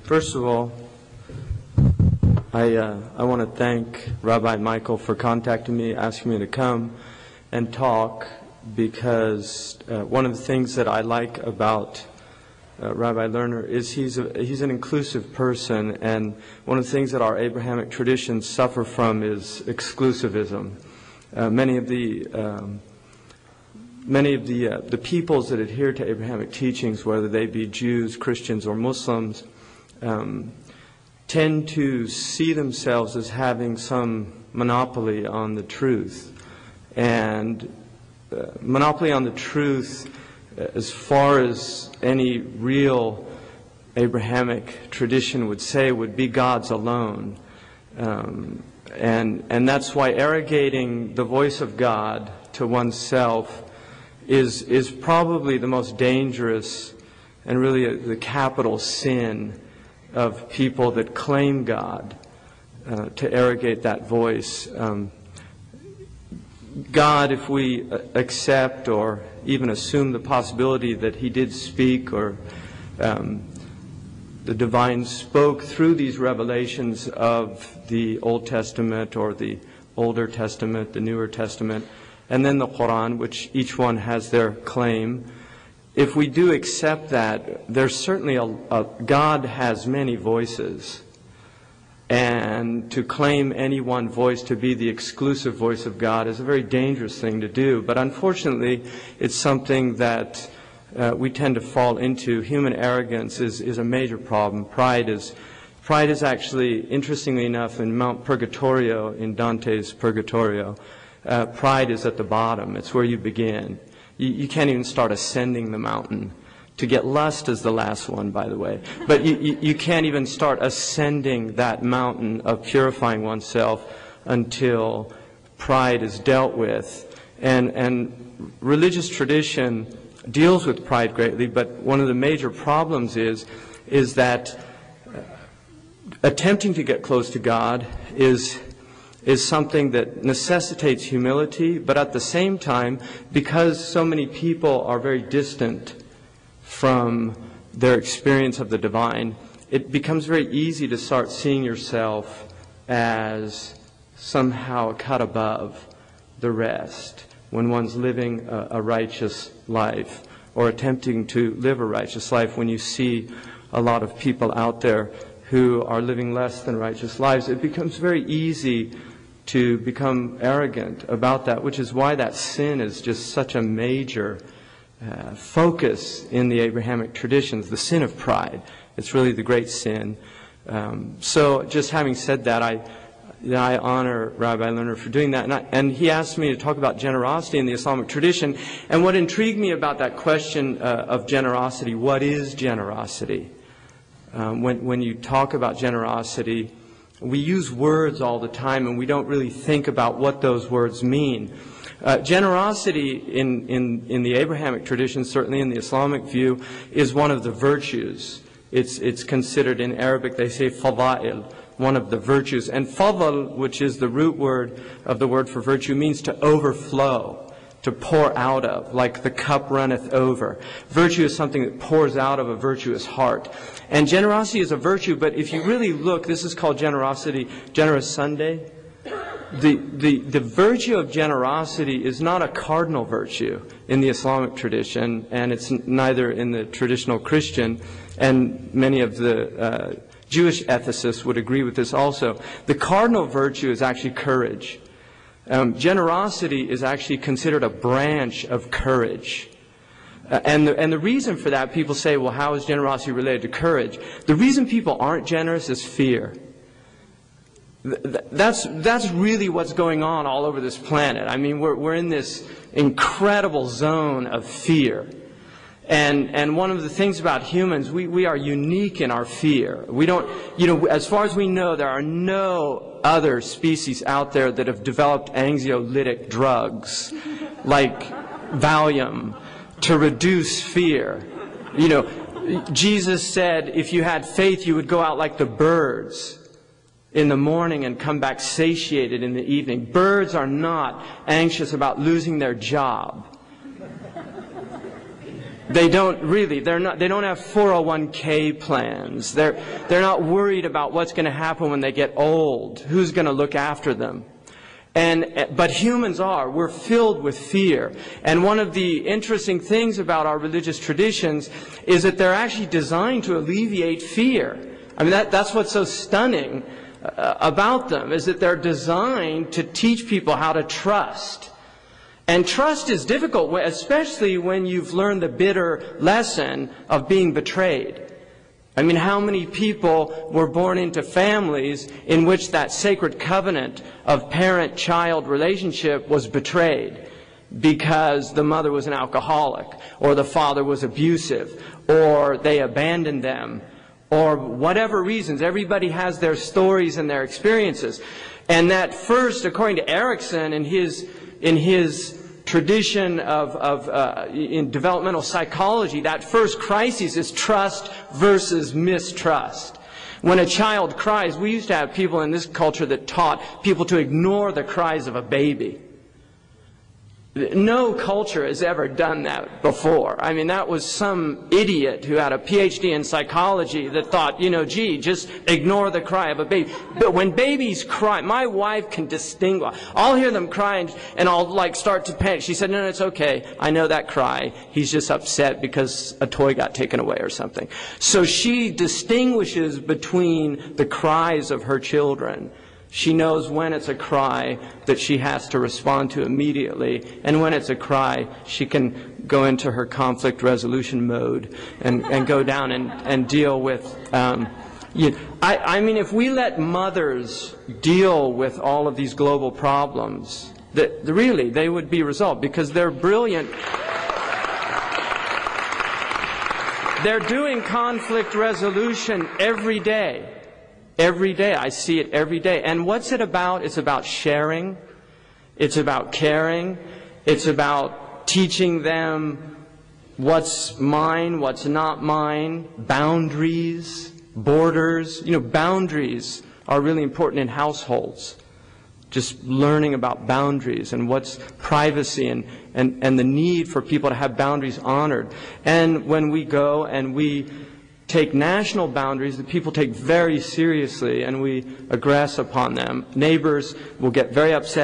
First of all, I want to thank Rabbi Michael for contacting me, asking me to come and talk, because one of the things that I like about Rabbi Lerner is he's an inclusive person, and one of the things that our Abrahamic traditions suffer from is exclusivism. Many of the peoples that adhere to Abrahamic teachings, whether they be Jews, Christians, or Muslims, tend to see themselves as having some monopoly on the truth. And monopoly on the truth, as far as any real Abrahamic tradition would say, would be God's alone. And that's why arrogating the voice of God to oneself is probably the most dangerous and really the capital sin of people that claim God, to arrogate that voice. God, if we accept or even assume the possibility that He did speak, or the divine spoke through these revelations of the Old Testament or the Older Testament, the Newer Testament, and then the Quran, which each one has their claim. If we do accept that, there's certainly God has many voices. And to claim any one voice to be the exclusive voice of God is a very dangerous thing to do. But unfortunately, it's something that we tend to fall into. Human arrogance is a major problem. Pride is actually, interestingly enough, in Mount Purgatorio, in Dante's Purgatorio, pride is at the bottom. It's where you begin. You can't even start ascending the mountain. To get lust is the last one, by the way. But you can't even start ascending that mountain of purifying oneself until pride is dealt with. And religious tradition deals with pride greatly, but one of the major problems is that attempting to get close to God is something that necessitates humility, but at the same time, because so many people are very distant from their experience of the divine, it becomes very easy to start seeing yourself as somehow cut above the rest when one's living a righteous life, or attempting to live a righteous life. When you see a lot of people out there who are living less than righteous lives, it becomes very easy to become arrogant about that, which is why that sin is just such a major focus in the Abrahamic traditions, the sin of pride. It's really the great sin. So just having said that, I honor Rabbi Lerner for doing that. And he asked me to talk about generosity in the Islamic tradition. And what intrigued me about that question of generosity, what is generosity? When you talk about generosity, we use words all the time, and we don't really think about what those words mean. Generosity in the Abrahamic tradition, certainly in the Islamic view, is one of the virtues. It's considered, in Arabic they say fada'il, one of the virtues. And fadl, which is the root word of the word for virtue, means to overflow, to pour out of, like the cup runneth over. Virtue is something that pours out of a virtuous heart. And generosity is a virtue, but if you really look, this is called generosity, Generous Sunday. The virtue of generosity is not a cardinal virtue in the Islamic tradition, and it's neither in the traditional Christian, and many of the Jewish ethicists would agree with this also. The cardinal virtue is actually courage. Generosity is actually considered a branch of courage. And the reason for that, people say, well, how is generosity related to courage? The reason people aren't generous is fear. That's really what's going on all over this planet. I mean, we're in this incredible zone of fear. And one of the things about humans, we are unique in our fear. We don't, as far as we know, there are no other species out there that have developed anxiolytic drugs like Valium to reduce fear. Jesus said if you had faith, you would go out like the birds in the morning and come back satiated in the evening. Birds are not anxious about losing their job. They don't really. They don't have 401k plans. They're not worried about what's going to happen when they get old. Who's going to look after them? But humans are. We're filled with fear. And one of the interesting things about our religious traditions is that they're actually designed to alleviate fear. I mean, that's what's so stunning about them, is that they're designed to teach people how to trust. And trust is difficult, especially when you've learned the bitter lesson of being betrayed. I mean, how many people were born into families in which that sacred covenant of parent-child relationship was betrayed because the mother was an alcoholic, or the father was abusive, or they abandoned them, or whatever reasons. Everybody has their stories and their experiences. And that first, according to Erickson, in his tradition in developmental psychology, that first crisis is trust versus mistrust. When a child cries, we used to have people in this culture that taught people to ignore the cries of a baby. No culture has ever done that before. I mean, that was some idiot who had a PhD in psychology that thought, gee, just ignore the cry of a baby. But when babies cry, my wife can distinguish. I'll hear them crying and I'll start to panic. She said, no, it's okay. I know that cry. He's just upset because a toy got taken away or something. So she distinguishes between the cries of her children. She knows when it's a cry that she has to respond to immediately, and when it's a cry, she can go into her conflict resolution mode and go down and deal with. I mean, if we let mothers deal with all of these global problems, really they would be resolved, because they're brilliant. They're doing conflict resolution every day. Every day. I see it every day. And what's it about? It's about sharing. It's about caring. It's about teaching them what's mine, what's not mine, boundaries, borders. Boundaries are really important in households. Just learning about boundaries and what's privacy and the need for people to have boundaries honored. And when we go and we take national boundaries that people take very seriously and we aggress upon them, neighbors will get very upset